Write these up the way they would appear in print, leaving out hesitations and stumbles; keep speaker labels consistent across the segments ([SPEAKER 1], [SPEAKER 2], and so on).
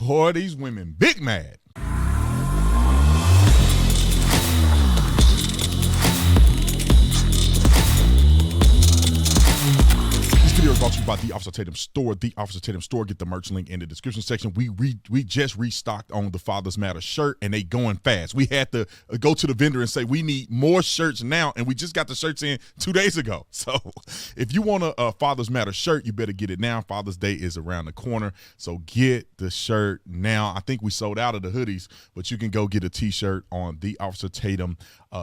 [SPEAKER 1] Boy, these women big mad. Video is brought to you by The Officer Tatum Store. The Officer Tatum Store. Get the merch link in the description section. We just restocked on the Fathers Matter shirt, and they going fast. We had to go to the vendor and say we need more shirts now, and we just got the shirts in 2 days ago. So if you want a Fathers Matter shirt, you better get it now. Father's Day is around the corner, so get the shirt now. I think we sold out of the hoodies, but you can go get a T-shirt on The Officer Tatum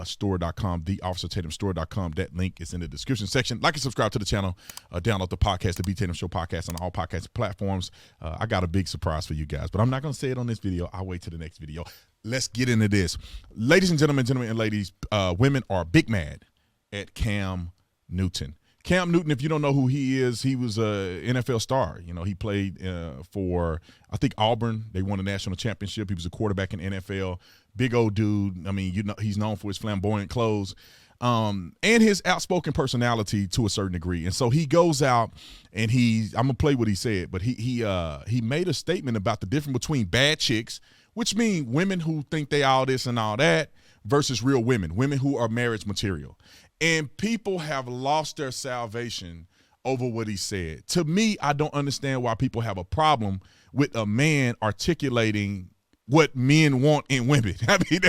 [SPEAKER 1] store.com, theofficertatumstore.com. That link is in the description section. Like and subscribe to the channel. Download the podcast, the B Tatum Show podcast, on all podcast platforms. I got a big surprise for you guys, but I'm not going to say it on this video. I'll wait till the next video. Let's get into this. Ladies and gentlemen and ladies, women are big mad at Cam Newton. Cam Newton, if you don't know who he is, he was a NFL star. You know, he played for, I think, Auburn. They won a national championship. He was a quarterback in NFL. Big old dude. I mean, you know, he's known for his flamboyant clothes and his outspoken personality to a certain degree. And so he goes out and I'm gonna play what he said, but he made a statement about the difference between bad chicks, which mean women who think they all this and all that, versus real women who are marriage material. And people have lost their salvation over what he said. To me, I don't understand why people have a problem with a man articulating what men want in women. I mean,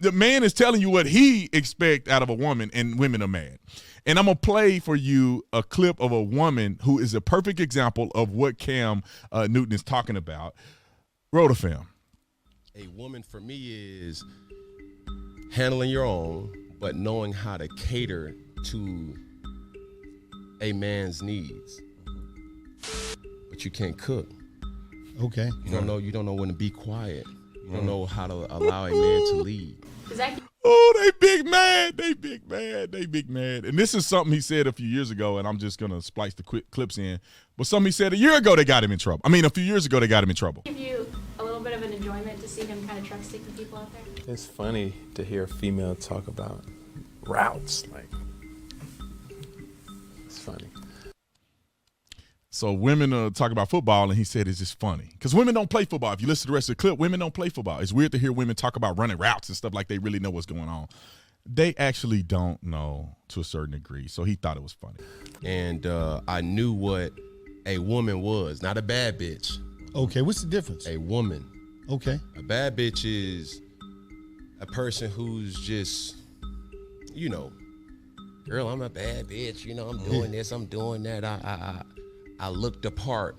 [SPEAKER 1] the man is telling you what he expects out of a woman, and women are mad. And I'm going to play for you a clip of a woman who is a perfect example of what Cam Newton is talking about. Roll the film.
[SPEAKER 2] A woman for me is handling your own, but knowing how to cater to a man's needs. But you can't cook.
[SPEAKER 3] Okay.
[SPEAKER 2] You don't know when to be quiet. You don't know how to allow a man to lead.
[SPEAKER 1] Oh, they big mad. They big mad. They big mad. And this is something he said a few years ago, and I'm just going to splice the quick clips in. But something he said a year ago, they got him in trouble. I mean, a few years ago, they got him in trouble.
[SPEAKER 4] Give you a little bit of an enjoyment to see him kind of truck stick the people out there?
[SPEAKER 5] It's funny to hear a female talk about routes. Like, it's funny.
[SPEAKER 1] So women talk about football, and he said it's just funny. Because women don't play football. If you listen to the rest of the clip, women don't play football. It's weird to hear women talk about running routes and stuff like they really know what's going on. They actually don't know to a certain degree. So he thought it was funny.
[SPEAKER 2] And I knew what a woman was, not a bad bitch.
[SPEAKER 3] Okay, what's the difference?
[SPEAKER 2] A woman.
[SPEAKER 3] Okay.
[SPEAKER 2] A bad bitch is a person who's just, you know, girl, I'm a bad bitch. You know, I'm doing this, I'm doing that. I look the part,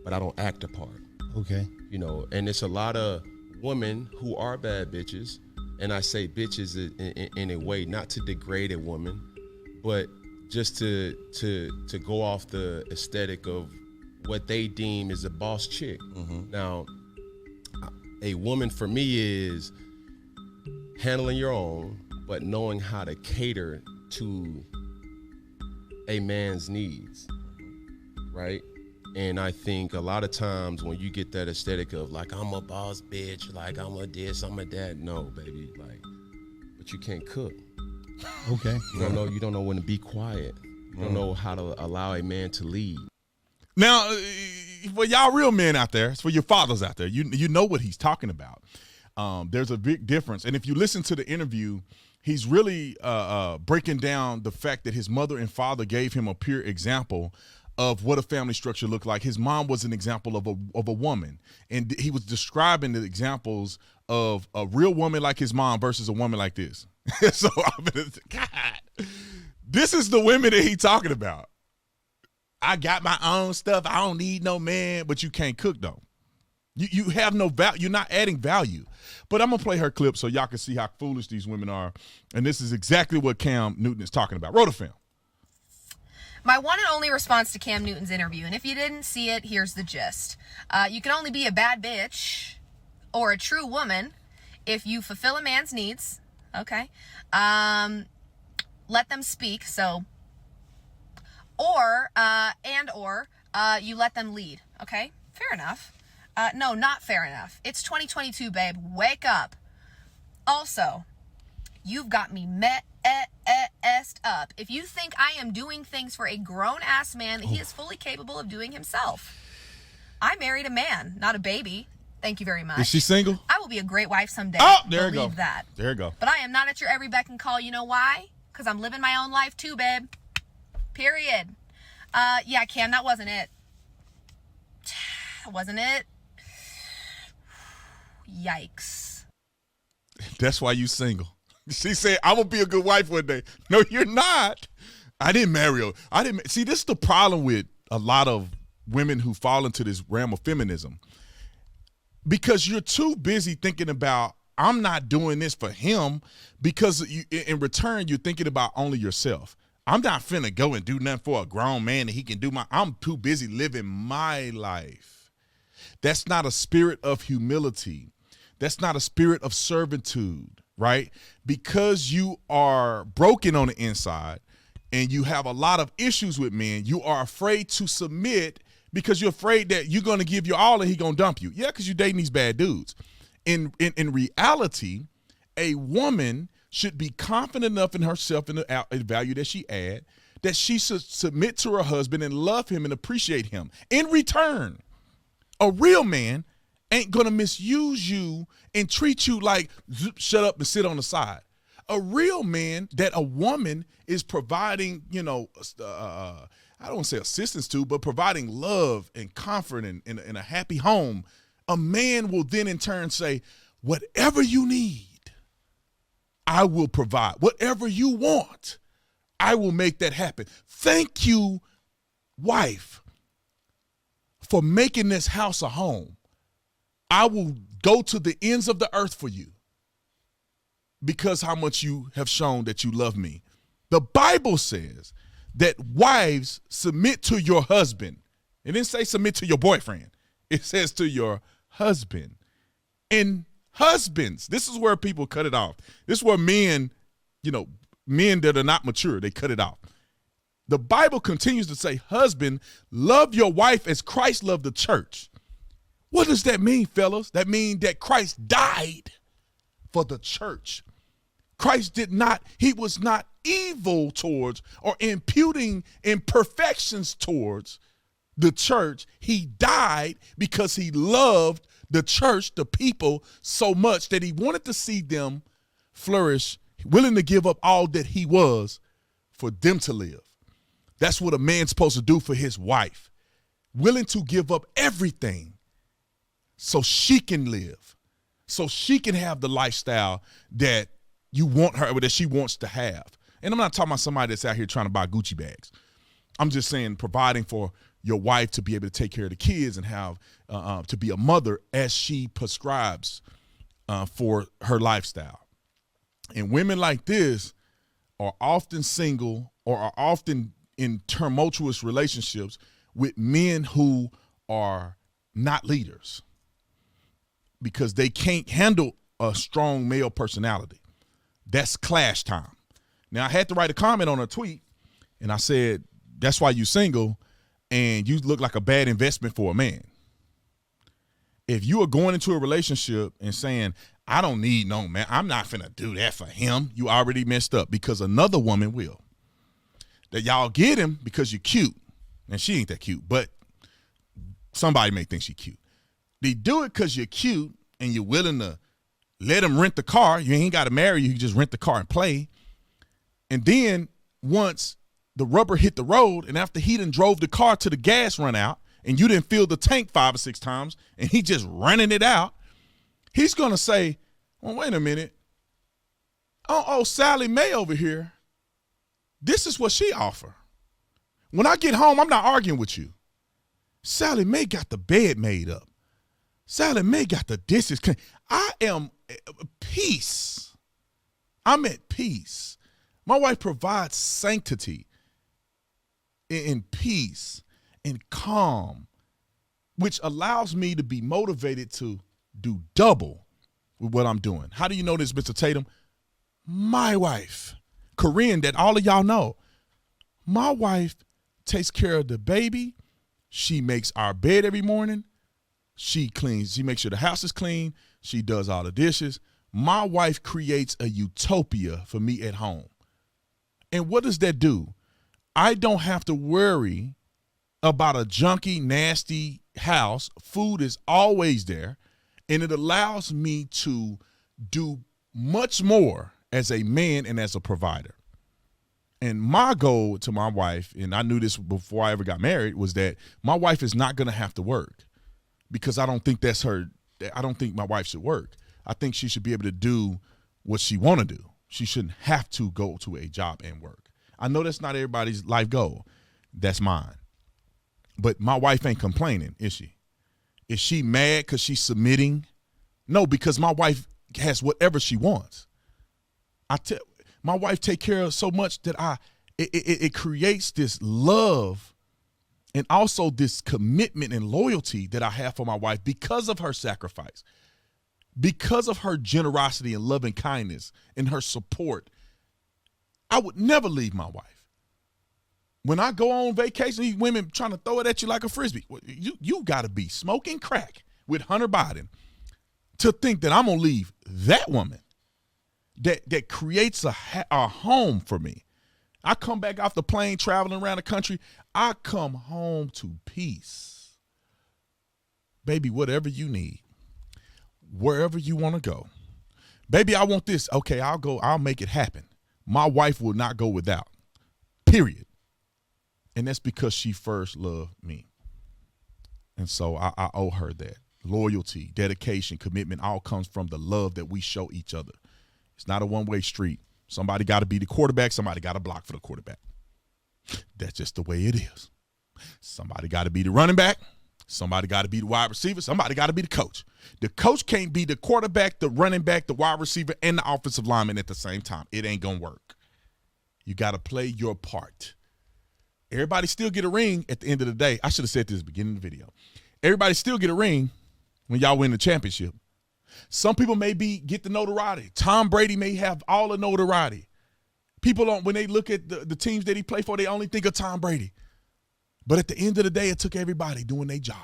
[SPEAKER 2] but I don't act the part.
[SPEAKER 3] Okay.
[SPEAKER 2] You know, and it's a lot of women who are bad bitches, and I say bitches in a way not to degrade a woman, but just to go off the aesthetic of what they deem is a boss chick. Mm-hmm. Now, a woman for me is handling your own, but knowing how to cater to a man's needs. Right? And I think a lot of times when you get that aesthetic of like, I'm a boss bitch, like I'm a this, I'm a that. No, baby, like, but you can't cook.
[SPEAKER 3] Okay.
[SPEAKER 2] You don't know when to be quiet. You don't know how to allow a man to lead.
[SPEAKER 1] Now, for y'all real men out there, it's for your fathers out there, you know what he's talking about. There's a big difference. And if you listen to the interview, he's really breaking down the fact that his mother and father gave him a pure example of what a family structure looked like. His mom was an example of a woman, and he was describing the examples of a real woman like his mom versus a woman like this. So, God, this is the women that he's talking about. I got my own stuff. I don't need no man, but you can't cook though. You have no value. You're not adding value. But I'm gonna play her clip so y'all can see how foolish these women are, and this is exactly what Cam Newton is talking about. Roll the film.
[SPEAKER 6] My one and only response to Cam Newton's interview, and if you didn't see it, here's the gist. You can only be a bad bitch or a true woman if you fulfill a man's needs, okay? Let them speak, so, or you let them lead, okay? Fair enough. No, not fair enough. It's 2022, babe. Wake up. Also, you've got me messed up. If you think I am doing things for a grown-ass man that he is fully capable of doing himself. I married a man, not a baby. Thank you very much.
[SPEAKER 1] Is she single?
[SPEAKER 6] I will be a great wife someday.
[SPEAKER 1] Oh, there you
[SPEAKER 6] Believe
[SPEAKER 1] go.
[SPEAKER 6] that.
[SPEAKER 1] There you go.
[SPEAKER 6] But I am not at your every beck and call. You know why? Because I'm living my own life too, babe. Period. Yeah, Cam, that wasn't it. Wasn't it? Yikes.
[SPEAKER 1] That's why you single. She said, "I will be a good wife one day." No, you're not. I didn't marry her. I didn't. See, this is the problem with a lot of women who fall into this realm of feminism. Because you're too busy thinking about, I'm not doing this for him, because in return, you're thinking about only yourself. I'm not finna go and do nothing for a grown man that he can do I'm too busy living my life. That's not a spirit of humility. That's not a spirit of servitude, right? Because you are broken on the inside and you have a lot of issues with men, you are afraid to submit because you're afraid that you're going to give your all and he going to dump you. Yeah, because you're dating these bad dudes. In reality, a woman should be confident enough in herself and the value that she adds, that she should submit to her husband and love him and appreciate him. In return, a real man ain't going to misuse you and treat you like, shut up and sit on the side. A real man that a woman is providing, I don't want to say assistance to, but providing love and comfort in a happy home, a man will then in turn say, whatever you need, I will provide. Whatever you want, I will make that happen. Thank you, wife, for making this house a home. I will go to the ends of the earth for you because how much you have shown that you love me. The Bible says that wives submit to your husband. It didn't say submit to your boyfriend. It says to your husband. And husbands, this is where people cut it off. This is where men that are not mature, they cut it off. The Bible continues to say, husband, love your wife as Christ loved the church. What does that mean, fellas? That means that Christ died for the church. He was not evil towards or imputing imperfections towards the church. He died because he loved the church, the people, so much that he wanted to see them flourish, willing to give up all that he was for them to live. That's what a man's supposed to do for his wife, willing to give up everything so she can live, so she can have the lifestyle that you want her, that she wants to have. And I'm not talking about somebody that's out here trying to buy Gucci bags. I'm just saying providing for your wife to be able to take care of the kids and have to be a mother as she prescribes for her lifestyle. And women like this are often single or are often in tumultuous relationships with men who are not leaders because they can't handle a strong male personality. That's clash time. Now, I had to write a comment on a tweet, and I said, that's why you single, and you look like a bad investment for a man. If you are going into a relationship and saying, I don't need no man, I'm not finna do that for him, you already messed up because another woman will. That y'all get him because you're cute, and she ain't that cute, but somebody may think she cute. They do it because you're cute and you're willing to let him rent the car. You ain't got to marry you. You just rent the car and play. And then once the rubber hit the road and after he done drove the car to the gas run out and you didn't fill the tank 5 or 6 times and he just running it out, he's going to say, well, wait a minute. Oh, Sally Mae over here, this is what she offer. When I get home, I'm not arguing with you. Sally Mae got the bed made up. Sally Mae got the dishes clean. I am peace. I'm at peace. My wife provides sanctity and peace and calm, which allows me to be motivated to do double with what I'm doing. How do you know this, Mr. Tatum? My wife, Corinne, that all of y'all know, my wife takes care of the baby. She makes our bed every morning. She cleans. She makes sure the house is clean. She does all the dishes. My wife creates a utopia for me at home. And what does that do? I don't have to worry about a junky, nasty house, food is always there, and it allows me to do much more as a man and as a provider. And my goal to my wife, and I knew this before I ever got married, was that my wife is not going to have to work, because I don't think that's her. I don't think my wife should work. I think she should be able to do what she want to do. She shouldn't have to go to a job and work. I know that's not everybody's life goal. That's mine. But my wife ain't complaining, is she? Is she mad because she's submitting? No, because my wife has whatever she wants. My wife take care of so much that it creates this love and also this commitment and loyalty that I have for my wife because of her sacrifice, because of her generosity and loving kindness and her support. I would never leave my wife. When I go on vacation, these women trying to throw it at you like a Frisbee. You got to be smoking crack with Hunter Biden to think that I'm going to leave that woman that creates a home for me. I come back off the plane traveling around the country. I come home to peace. Baby, whatever you need, wherever you want to go. Baby, I want this. Okay, I'll go. I'll make it happen. My wife will not go without, period. And that's because she first loved me. And so I owe her that. Loyalty, dedication, commitment all comes from the love that we show each other. It's not a one-way street. Somebody got to be the quarterback. Somebody got to block for the quarterback. That's just the way it is. Somebody got to be the running back. Somebody got to be the wide receiver. Somebody got to be the coach. The coach can't be the quarterback, the running back, the wide receiver, and the offensive lineman at the same time. It ain't going to work. You got to play your part. Everybody still get a ring at the end of the day. I should have said this at the beginning of the video. Everybody still get a ring when y'all win the championship. Some people may get the notoriety. Tom Brady may have all the notoriety. People don't, when they look at the teams that he played for, they only think of Tom Brady. But at the end of the day, it took everybody doing their job.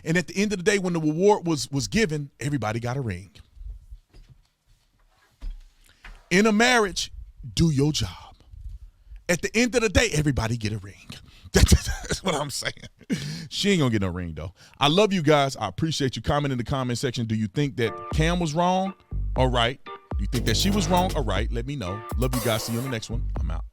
[SPEAKER 1] And at the end of the day, when the award was given, everybody got a ring. In a marriage, do your job. At the end of the day, everybody get a ring. That's what I'm saying. She ain't gonna get no ring though. I love you guys. I appreciate you. Comment in the comment section. Do you think that Cam was wrong or right? Do you think that she was wrong or right? Let me know. Love you guys. See you on the next one. I'm out.